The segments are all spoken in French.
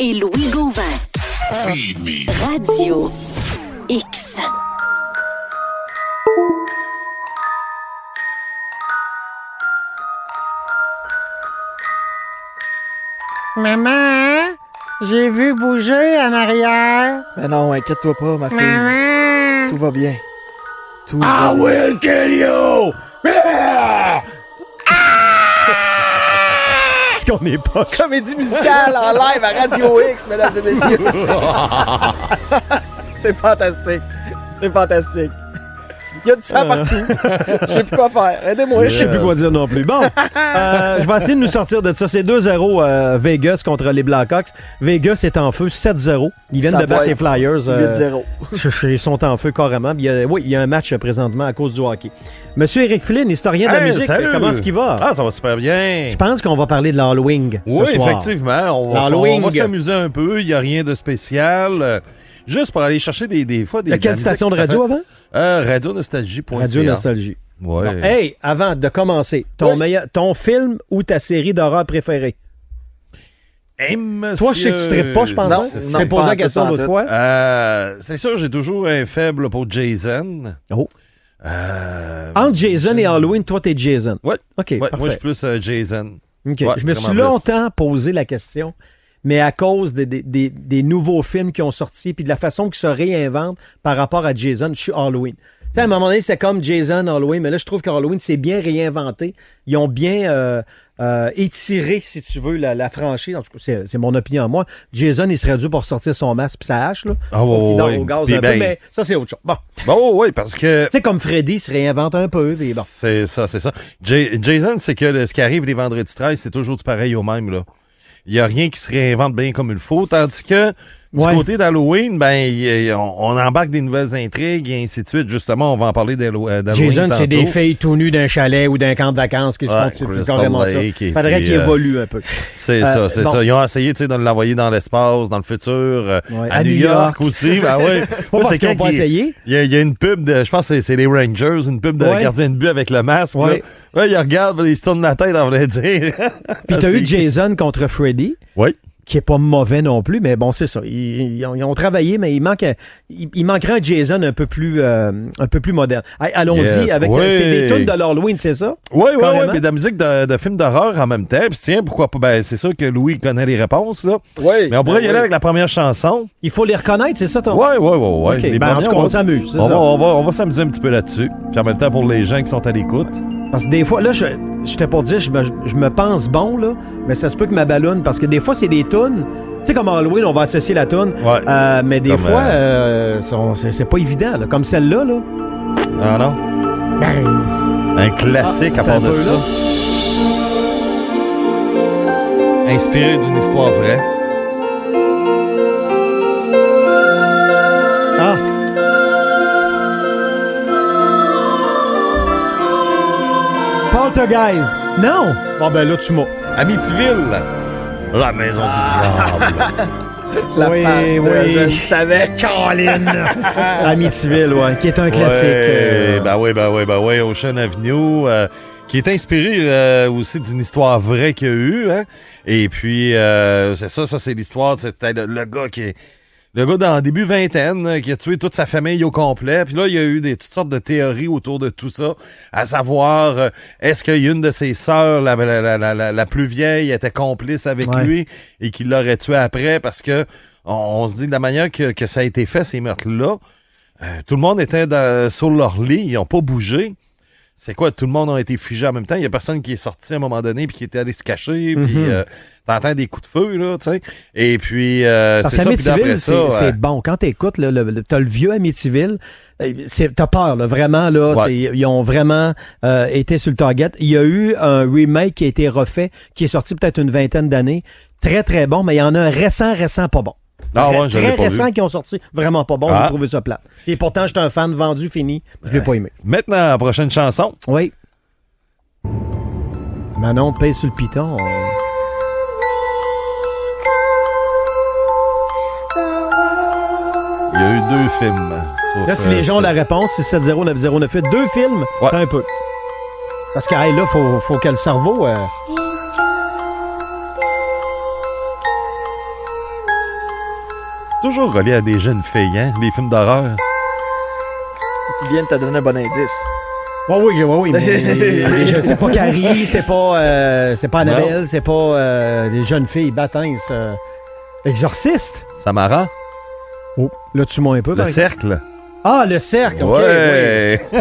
et Louis Gauvin. Feed me. Radio X. Maman, j'ai vu bouger en arrière. Ben non, inquiète-toi pas, ma fille. Maman. Tout va bien. Tout I va bien. will kill you! Ah! Est-ce qu'on n'est pas... Comédie musicale en live à Radio X, mesdames et messieurs. C'est fantastique. C'est fantastique. Il y a du sang partout. Je sais plus quoi faire. Aidez-moi. Je sais plus quoi dire non plus. Bon, je vais essayer de nous sortir de ça. C'est 2-0 Vegas contre les Blackhawks. Vegas est en feu 7-0. Ils viennent Ça de battre doit les être Flyers. 8-0. Ils sont en feu carrément. Oui, il y a un match présentement à cause du hockey. Monsieur Éric Flynn, historien de la musique, salut. comment est-ce qu'il va? Ah, ça va super bien. Je pense qu'on va parler de l'Halloween Oui, ce soir. effectivement. On va s'amuser un peu. Il n'y a rien de spécial. Juste pour aller chercher des fois des. De quelle station de radio avant? Radionostalgie.ca. Radio Nostalgie. Ouais. Bon, hey, avant de commencer, ton film ou ta série d'horreur préférée? Hey, monsieur... Toi, je sais que tu traites pas, je pense. Non, Je non, t'ai posé pas la en question tout, l'autre en fois. C'est sûr, j'ai toujours un faible pour Jason. Oh. Entre Jason et Halloween, toi, t'es Jason. Ouais. OK, Ouais, parfait. moi, je suis plus Jason. OK. Ouais, Je me suis vraiment longtemps posé la question, mais à cause des nouveaux films qui ont sorti puis de la façon qu'ils se réinventent par rapport à Jason, je suis Halloween. Tu sais, à un moment donné, c'est comme Jason, Halloween, mais là, je trouve qu'Halloween, c'est bien réinventé. Ils ont bien étiré, si tu veux, la franchise. En tout cas, c'est mon opinion à moi. Jason, il serait dû pour sortir son masque puis sa hache, là. Ah, Je trouve qu'il dort ouais, au gaz puis un peu, ben- mais ça, c'est autre chose. Bon. Bon, oui, parce que... Tu sais, comme Freddy se réinvente un peu, puis bon. C'est ça. Jason, c'est que ce qui arrive les vendredis 13, c'est toujours du pareil au même, là. Il n'y a rien qui se réinvente bien comme il faut, tandis que du côté d'Halloween, on embarque des nouvelles intrigues et ainsi de suite. Justement, on va en parler d'Halloween Jason, tantôt. c'est des filles tout nues d'un chalet ou d'un camp de vacances qui se font Crystal carrément ça. Lake, et Faudrait puis, qu'il évolue un peu. C'est bon. ça. Ils ont essayé, tu sais, de l'envoyer dans l'espace, dans le futur, Ouais, à New York aussi. Ben ouais. Pas parce qu'ils n'ont pas essayé. Il y a une pub de, je pense que c'est les Rangers, une pub de gardien de but avec le masque. Ouais. Là, il regarde, il se tourne la tête en voulant dire. Puis t'as eu Jason contre Freddy. Oui. Qui est pas mauvais non plus, mais bon, c'est ça. Ils ont travaillé, mais il manquerait un Jason un peu plus moderne. Hey, allons-y avec c'est des tunes de l'Halloween, c'est ça? Oui, Carrément? mais de la musique de films d'horreur en même temps. Puis tiens, pourquoi pas? Ben, c'est sûr que Louis connaît les réponses, là. Oui. Mais on pourrait y aller avec la première chanson. Il faut les reconnaître, c'est ça, ton? Oui. OK, Les ben, en tout premières, cas, on s'amuse, c'est ça. On va s'amuser un petit peu là-dessus. Puis en même temps, pour les gens qui sont à l'écoute. Parce que des fois, là, j'étais pour dire, je me pense bon, là, mais ça se peut que ma balloune, parce que des fois, c'est des tunes. Tu sais, comme Halloween, on va associer la toune. Ouais. Mais des Comme, fois, c'est pas évident, là. Comme celle-là, là. Ah non? Ben, Un classique à part de ça. Inspiré d'une histoire vraie. ah! Poltergeist! Non! Bon, ben là, tu m'as. Amityville, la maison du diable. La Oui, face de oui. je le savais. Colin! Amityville, ouais, qui est un classique. Ben oui, Ocean Avenue, qui est inspiré aussi d'une histoire vraie qu'il y a eu. Hein? Et puis, c'est ça c'est l'histoire, c'était le gars le gars dans le début vingtaine qui a tué toute sa famille au complet. Puis là, il y a eu toutes sortes de théories autour de tout ça. À savoir, est-ce qu'une de ses sœurs, la plus vieille, était complice avec lui et qu'il l'aurait tué après? Parce que on se dit de la manière que ça a été fait, ces meurtres-là, tout le monde était sur leur lit. Ils n'ont pas bougé. C'est quoi? Tout le monde a été figé en même temps. Il y a personne qui est sorti à un moment donné puis qui était allé se cacher. Puis t'entends des coups de feu, là, tu sais. Et puis, c'est ça. Puis d'après ça... c'est bon. Quand t'écoutes, t'as le vieux Amityville, t'as peur, là. Vraiment, là. Ouais. Ils ont vraiment été sur le target. Il y a eu un remake qui a été refait, qui est sorti peut-être une vingtaine d'années. Très, très bon, mais il y en a un récent pas bon. Ah ouais, je l'ai très pas récent vu. qui ont sorti vraiment pas bon. J'ai trouvé ça plate. Et pourtant, j'étais un fan vendu, fini. Je l'ai pas aimé. Maintenant, la prochaine chanson. Oui. Manon pèse sur le piton. Il y a eu 2 films. Là, si les gens ont la réponse, 670-9098, 2 films, Ouais. attends un peu. Parce que là, faut que le cerveau... Toujours relié à des jeunes filles, hein, les films d'horreur. Qui viennent te donner un bon indice. Oui. Mais c'est pas Carrie, c'est pas Annabelle, c'est pas des jeunes filles, baptêmes, exorcistes. Samara? Oh, là, tu m'as un peu. Le par exemple. cercle? Ah, le cercle, OK. Ouais. Oui.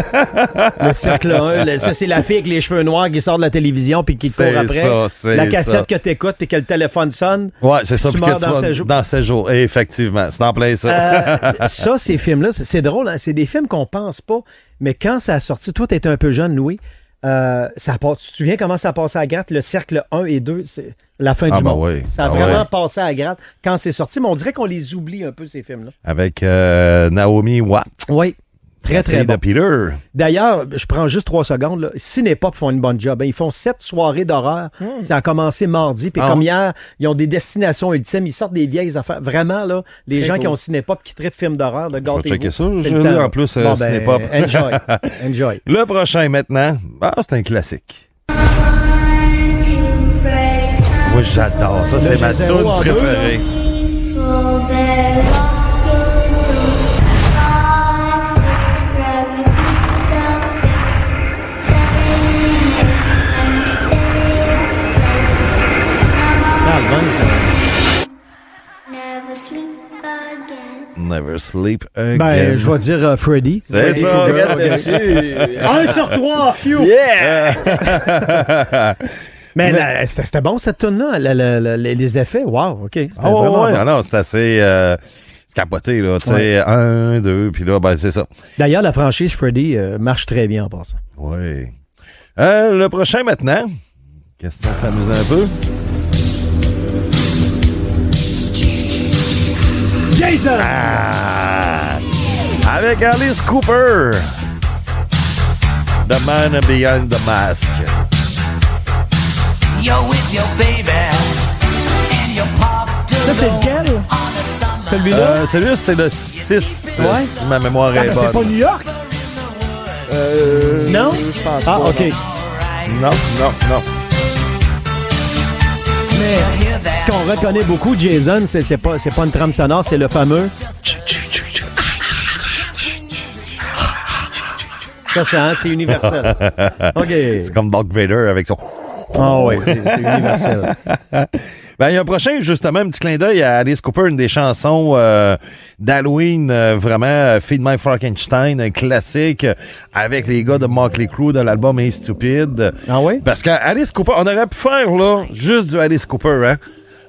Le cercle 1, ça, c'est la fille avec les cheveux noirs qui sort de la télévision puis qui te court après. C'est la cassette ça. que t'écoutes puis que le téléphone sonne. Ouais, c'est ça. Tu Puis meurs que dans tu vas 7 jours. dans 7 jours. Effectivement, c'est en plein ça. Ça, ces films-là, c'est drôle. Hein? C'est des films qu'on pense pas, mais quand ça a sorti, toi, t'étais un peu jeune, Louis. Tu te souviens comment ça a passé à gratte? Le cercle 1 et 2, c'est la fin du monde. Oui. Ça a vraiment passé à gratte quand c'est sorti, mais on dirait qu'on les oublie un peu, ces films-là. Avec Naomi Watts. Oui. Très, très fille bon. de Peter. D'ailleurs, je prends juste 3 secondes. Là. Cinépop font une bonne job. Hein. Ils font 7 soirées d'horreur. Ça a commencé mardi. Puis comme hier, ils ont des destinations ultimes. Ils sortent des vieilles affaires. Vraiment, là, les gens qui ont Cinépop, qui trippent films d'horreur, de Je vais gâtez-vous. checker ça. C'est Je le l'ai temps. en plus Bon, Cinépop. Enjoy. Enjoy. Le prochain maintenant, c'est un classique. Moi, j'adore. Ça, c'est ma zéro tune en deux, préférée. Never sleep again. Ben, je vais dire Freddy. C'est ça. Regarde dessus. 1 sur 3, phew! Yeah! Mais c'était bon, cette tune-là. Les effets, wow, OK. C'était vraiment bon. Non, c'est assez capoté, là. Tu sais, 1, 2, puis là, ben, c'est ça. D'ailleurs, la franchise Freddy marche très bien en passant. Oui. Le prochain maintenant. Question de s'amuser un peu. Jason! Avec Alice Cooper. The Man Behind the Mask. Ça, c'est lequel? Celui-là? Celui-là, c'est le 6. Ouais. Si ma mémoire est bonne. C'est pas New York? Non? Je pense Ah, pas. OK. Non. Mais ce qu'on reconnaît beaucoup, Jason, c'est pas une trame sonore, c'est le fameux... Ça, c'est universel. OK. C'est comme Darth Vader avec son... Ah oui, c'est universel. Ben, il y a un prochain, justement, un petit clin d'œil à Alice Cooper, une des chansons d'Halloween, vraiment, Feed My Frankenstein, un classique, avec les gars de Motley Crue de l'album Hey Stupid. Ah oui? Parce qu'Alice Cooper, on aurait pu faire, là, juste du Alice Cooper,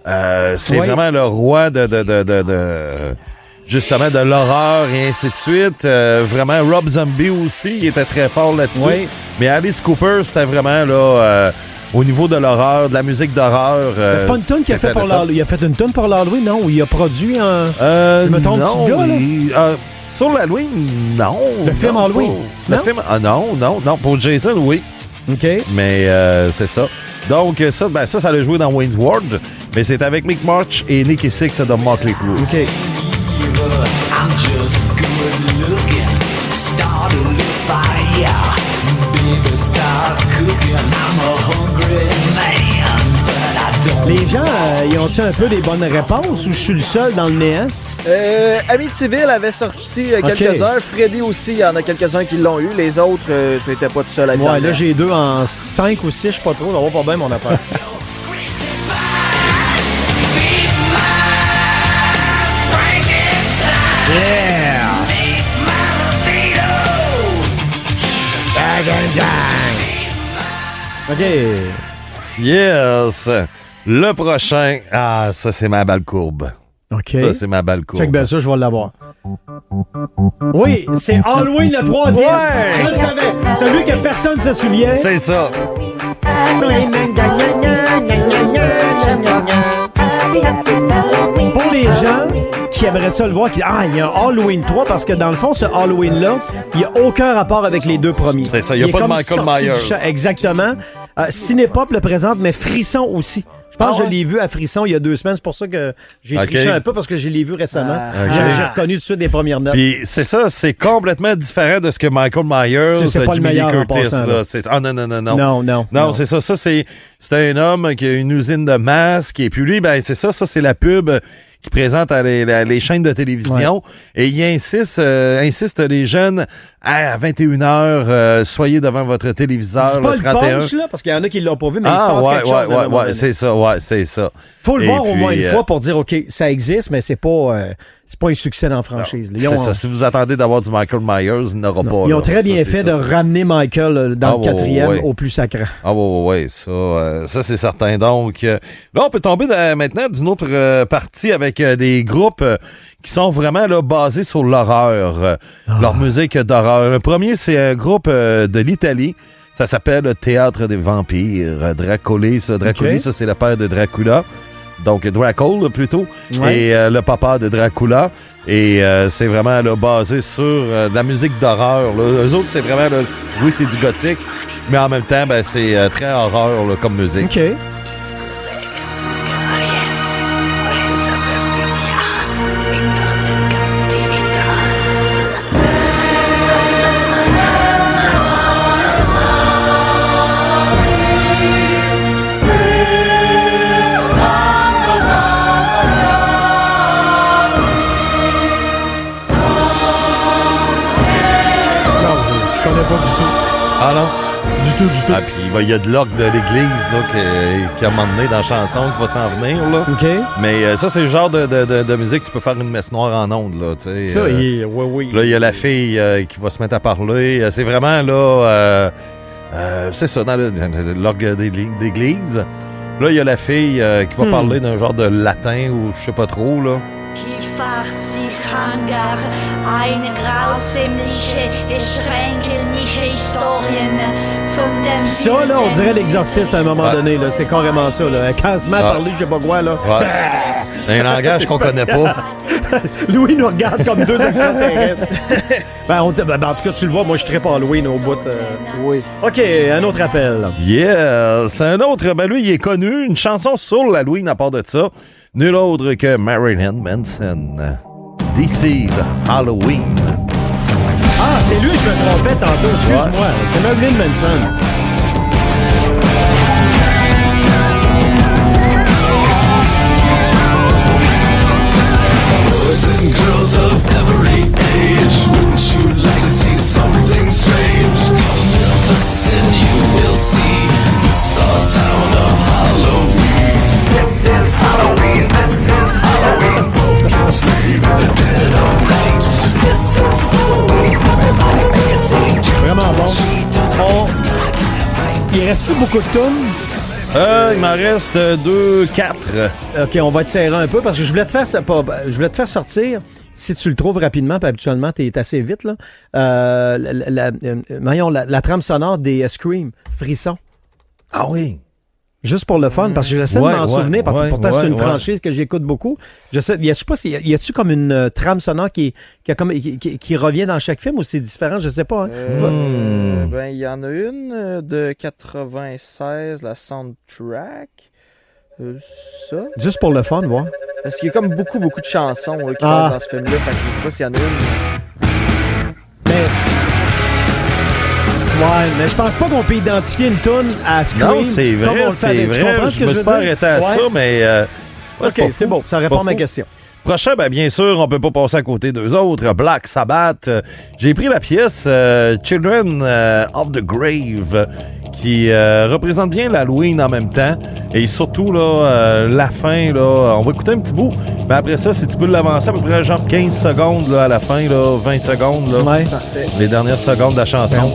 hein. C'est vraiment le roi justement, de l'horreur et ainsi de suite. Vraiment, Rob Zombie aussi, il était très fort là-dessus. Oui. Mais Alice Cooper, c'était vraiment, là... au niveau de l'horreur, de la musique d'horreur. C'est pas une tune qu'il a fait pour l'Halloween. Il a fait une tune pour l'Halloween, non? Ou il a produit un... je me trompe non, de gars, là? sur l'Halloween, non. Le film Halloween? Le Non? film, non. Pour Jason, oui. OK. Mais c'est ça. Donc, ça l'a joué dans Wayne's World. Mais c'est avec Mick March et Nicky Six de Motley Crue. OK. I'm just good looking, start a little fire, baby start cooking, I'm a hungry man, but I don't. Les gens, ils ont-tu un peu des bonnes réponses ou je suis le seul dans le néant? Amityville avait sorti quelques-heures. Freddy aussi, il y en a quelques-uns qui l'ont eu. Les autres, tu n'étais pas tout seul à Ouais, là, j'ai 2 en 5 ou 6, je sais pas trop. Ça va pas bien, mon affaire. Yeah! OK. Yes! Le prochain, ça, c'est ma balle courbe. OK. Ça, c'est ma balle courbe. Check bien ça, je vais l'avoir. Oui, c'est Halloween le 3e. Ouais! Je le savais. Celui que personne se souvient. C'est ça. Pour les gens qui aimeraient ça le voir, il y a un Halloween 3 parce que dans le fond, ce Halloween-là, il n'y a aucun rapport avec les 2 premiers. C'est ça, il n'y a pas de Michael Myers. Exactement. Cinépop le présente, mais Frisson aussi. Je pense que je l'ai vu à Frisson il y a 2 semaines. C'est pour ça que j'ai triché un peu parce que je l'ai vu récemment. J'ai reconnu tout de suite des premières notes. Puis c'est ça, c'est complètement différent de ce que Michael Myers, C'est pas le Jimmy meilleur Lee en Curtis. passant, Là. Non. Non, c'est ça. Ça, c'est un homme qui a une usine de masques. Et puis lui, ben c'est ça. Ça, c'est la pub qui présente à les chaînes de télévision. Et il insiste les jeunes à 21h, soyez devant votre téléviseur C'est pas le le 31. punch, là, parce qu'il y en a qui l'ont pas vu, mais il se passe quelque chose. à un moment donné. c'est ça, c'est ça. Faut le Et voir au puis, moins une fois pour dire, OK, ça existe, mais c'est pas un succès dans la franchise. là. Ils C'est ont- ça. Si vous attendez d'avoir du Michael Myers, il n'aura pas. Ils ont là. très bien Ça, fait c'est de ça. ramener Michael dans le 4e au plus sacré. Ah ouais, ça c'est certain. Donc, là, on peut tomber maintenant d'une autre partie avec des groupes qui sont vraiment là basés sur l'horreur, leur musique d'horreur. Le premier, c'est un groupe de l'Italie. Ça s'appelle Théâtre des Vampires. Dracolis, ça c'est le père de Dracula. Donc, Dracul, plutôt. Ouais. Et le papa de Dracula. Et c'est vraiment là, basé sur de la musique d'horreur. Là. Eux autres, c'est vraiment... Là, oui, c'est du gothique, mais en même temps, ben, c'est très horreur là, comme musique. OK. Non, je connais pas du tout. Ah non? Du tout. Ah, puis il y a de l'orgue de l'église là, qui a un moment donné dans la chanson qui va s'en venir. Là. OK. Mais ça, c'est le genre de musique que tu peux faire une messe noire en ondes. Là, tu sais, Ça, oui. là, il y a la fille qui va se mettre à parler. C'est vraiment là... c'est ça, dans l'orgue d'église. Là, il y a la fille qui va parler d'un genre de latin ou je sais pas trop, là. Qui sich hangar eine grausämliche, schreckliche Historien von dem Ça, là, on dirait l'exorciste à un moment donné. Là. C'est carrément ça. Là. Quand se met à parler, je sais pas quoi. Là. Ouais. C'est un langage qu'on connaît pas. Louis nous regarde comme deux extraterrestres. En tout cas, tu le vois, moi, je tripe Halloween au bout. Oui. OK, un autre appel. Yeah! C'est un autre, ben lui, il est connu. Une chanson sur l'Halloween à part de ça. Nul autre que Marilyn Manson. This is Halloween. Ah, c'est lui, je me trompais tantôt. Excuse-moi. C'est Marilyn Manson. Boys and girls of every age, wouldn't you like to see something strange? Come with us and you will see the small town of Halloween. This is Halloween, this is Halloween. Pumpkins leave the dead of night. This is Halloween, everybody make a scene. Vraiment bon. Il reste plus beaucoup de tunes. Il m'en reste 2, 4. OK, on va te serrer un peu parce que je voulais te faire sortir. Si tu le trouves rapidement, puis habituellement, tu es assez vite, là. La trame sonore des Scream, Frisson. Ah oui. Juste pour le fun, parce que j'essaie de m'en souvenir, parce que pourtant, c'est une franchise que j'écoute beaucoup. Y a-tu comme une trame sonore qui revient dans chaque film ou c'est différent? Je sais pas. Hein? Ben, il y en a une de 96, la soundtrack. Ça. Juste pour le fun, voir. Parce qu'il y a comme beaucoup de chansons là, qui passent dans ce film-là. Fait que je sais pas s'il y en a une. Ouais, mais je pense pas qu'on peut identifier une toune à Scream. Non, c'est vrai, comme on le fait c'est avec. Tu vrai. comprends ce Je que me je suis veux pas dire? arrêté à ça, mais... OK, c'est bon. Ça répond à ma question. Prochain, ben, bien sûr, on peut pas passer à côté d'eux autres. Black Sabbath. J'ai pris la pièce Children of the Grave qui représente bien l'Halloween en même temps. Et surtout, là, la fin, là, on va écouter un petit bout. Mais après ça, si tu peux l'avancer à peu près genre 15 secondes là, à la fin, là, 20 secondes. Là, Ouais, parfait. les dernières secondes de la chanson.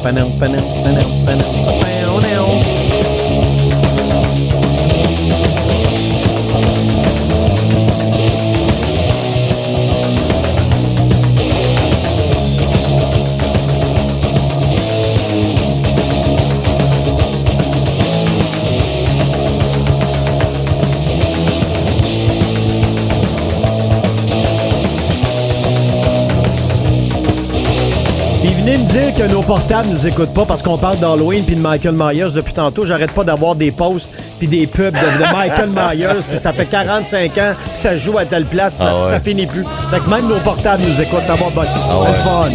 Puis venez me dire que nos portables nous écoutent pas parce qu'on parle d'Halloween puis de Michael Myers depuis tantôt. J'arrête pas d'avoir des posts puis des pubs de Michael Myers puis ça fait 45 ans puis ça joue à telle place puis ça finit plus. Fait que même nos portables nous écoutent. Ça va bon. C'est fun.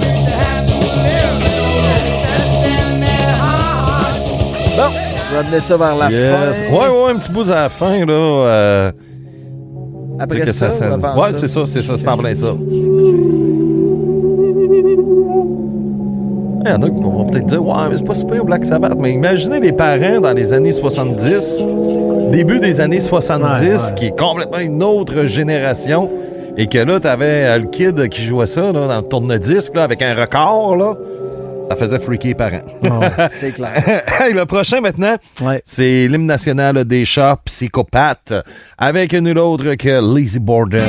Bon, je vais amener ça vers la fin. Ouais, un petit bout à la fin, là. après ça, ou avant ouais, ça? c'est ça, c'est en plein ça. Il y en a qui vont peut-être dire, ouais, mais c'est pas super Black Sabbath, mais imaginez les parents dans les années 70, début des années 70, qui est complètement une autre génération, et que là, t'avais le kid qui jouait ça là, dans le tourne-disque là, avec un record, là. Ça faisait freaker les parents. C'est clair. Hey, le prochain maintenant, c'est l'hymne national des chats psychopathes, avec nul autre que Lizzie Borden.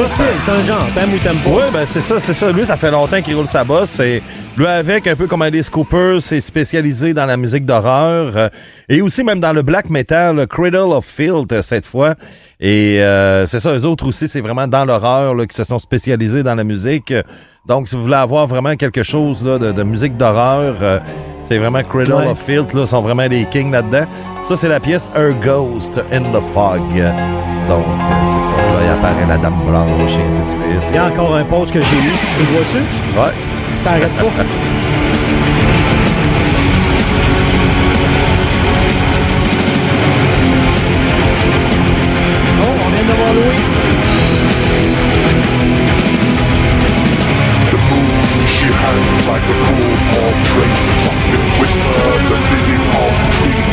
C'est un genre, t'aimes ou t'aimes pas? Oui, ben c'est ça. Lui, ça fait longtemps qu'il roule sa bosse. Lui, avec, un peu comme Alice Cooper, c'est spécialisé dans la musique d'horreur et aussi même dans le black metal, Cradle of Filth, cette fois. Et c'est ça, eux autres aussi, c'est vraiment dans l'horreur là, qui se sont spécialisés dans la musique. Donc, si vous voulez avoir vraiment quelque chose là, de musique d'horreur, c'est vraiment Cradle of Filth, là, sont vraiment les kings là-dedans. Ça, c'est la pièce Her Ghost in the Fog. Donc, c'est ça. Là, il apparaît la Dame Blanche et ainsi de suite. Il y a encore un pause que j'ai eu. Tu le vois-tu? Ouais. Ça arrête pas. Oh, on vient de voir Louis. The moon, she hangs like a cool palm tree. Softly whisper the living palm trees.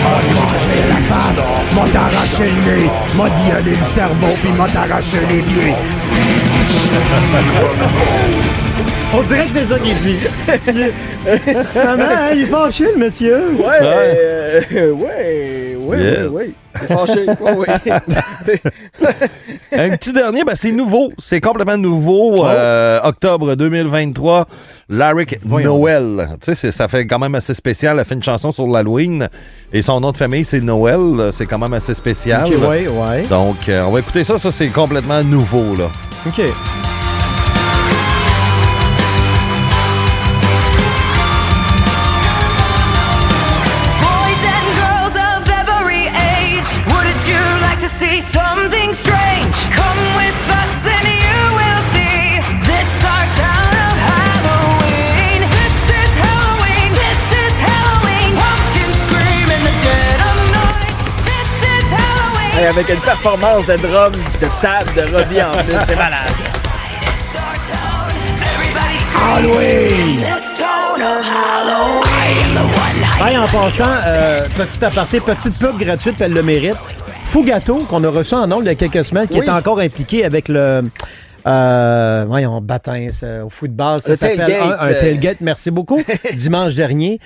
La face, m'a t'arraché le nez, m'a violé le cerveau, puis m'a t'arraché les pieds. On dirait que c'est ça qu'il dit. Maman, il est fâché, le monsieur. Oui. Il est fâché. Un petit dernier, ben c'est nouveau. C'est complètement nouveau. Octobre 2023, Larrick Noël. Tu sais, ça fait quand même assez spécial. Elle fait une chanson sur l'Halloween. Et son nom de famille, c'est Noël. C'est quand même assez spécial. OK, ouais. Donc, on va écouter ça. Ça, c'est complètement nouveau, là. OK. See something strange. Come with us and you will see. This our town of Halloween. This is Halloween. This is Halloween. Pumpkin scream in the dead of night. This is Halloween. Hey, avec une performance de drum, de table, de Robbie en plus, c'est malade. It's our town. Everybody scream. Halloween. This town of Halloween. The one Hey, en passant, petit aparté, petite pub gratuite, puis elle le mérite. Fougato, qu'on a reçu en ondes il y a quelques semaines, qui est encore impliqué avec le... voyons, Batins au football, ça s'appelle un tailgate, merci beaucoup. Dimanche dernier,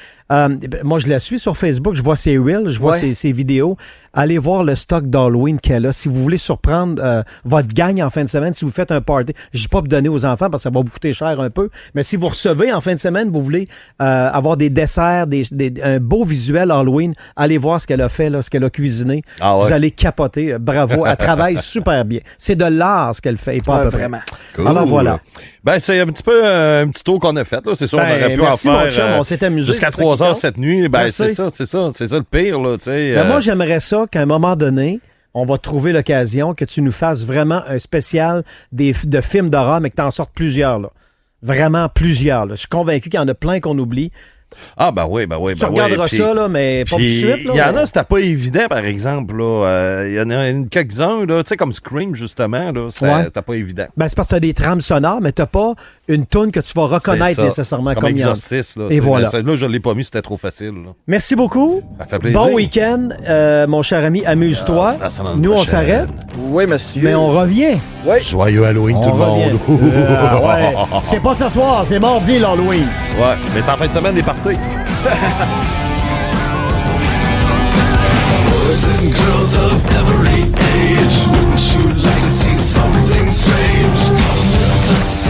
moi je la suis sur Facebook, je vois ses reels, je vois ses vidéos. Allez voir le stock d'Halloween qu'elle a. Si vous voulez surprendre votre gang en fin de semaine, si vous faites un party, je dis pas pour donner aux enfants parce que ça va vous coûter cher un peu, mais si vous recevez en fin de semaine, vous voulez avoir des desserts, un beau visuel Halloween, allez voir ce qu'elle a fait, là, ce qu'elle a cuisiné. Vous allez capoter. Bravo, elle travaille super bien. C'est de l'art ce qu'elle fait et pas à peu près. Cool. Alors voilà. Ben, c'est un petit peu un petit tour qu'on a fait. Là. C'est sûr, on aurait pu en faire chum, on s'est amusé, jusqu'à 3 heures cette nuit. Ben, c'est ça le pire. Là, moi, j'aimerais ça qu'à un moment donné, on va trouver l'occasion que tu nous fasses vraiment un spécial de films d'horreur, mais que tu en sortes plusieurs. Là. Vraiment plusieurs. Là. Je suis convaincu qu'il y en a plein qu'on oublie. Ah, ben oui. Tu regarderas ça, là, mais pas tout de suite. Il y en a, c'était pas évident, par exemple. Il y en a quelques-uns, tu sais, comme Scream, justement. Là, c'était pas évident. Ben, c'est parce que t'as des trames sonores, mais t'as pas une toune que tu vas reconnaître nécessairement comme Exorcist. Là, et voilà. Là, je l'ai pas mis, c'était trop facile. Là. Merci beaucoup. Ça fait plaisir. Bon week-end, mon cher ami. Amuse-toi. Nous, on s'arrête. Oui, monsieur. Mais on revient. Oui. Joyeux Halloween, tout le monde. C'est pas ce soir, c'est mardi, l'Halloween. Ouais, mais c'est en fin de semaine des parties. Boys and girls of every age, wouldn't you like to see something strange? Come with us.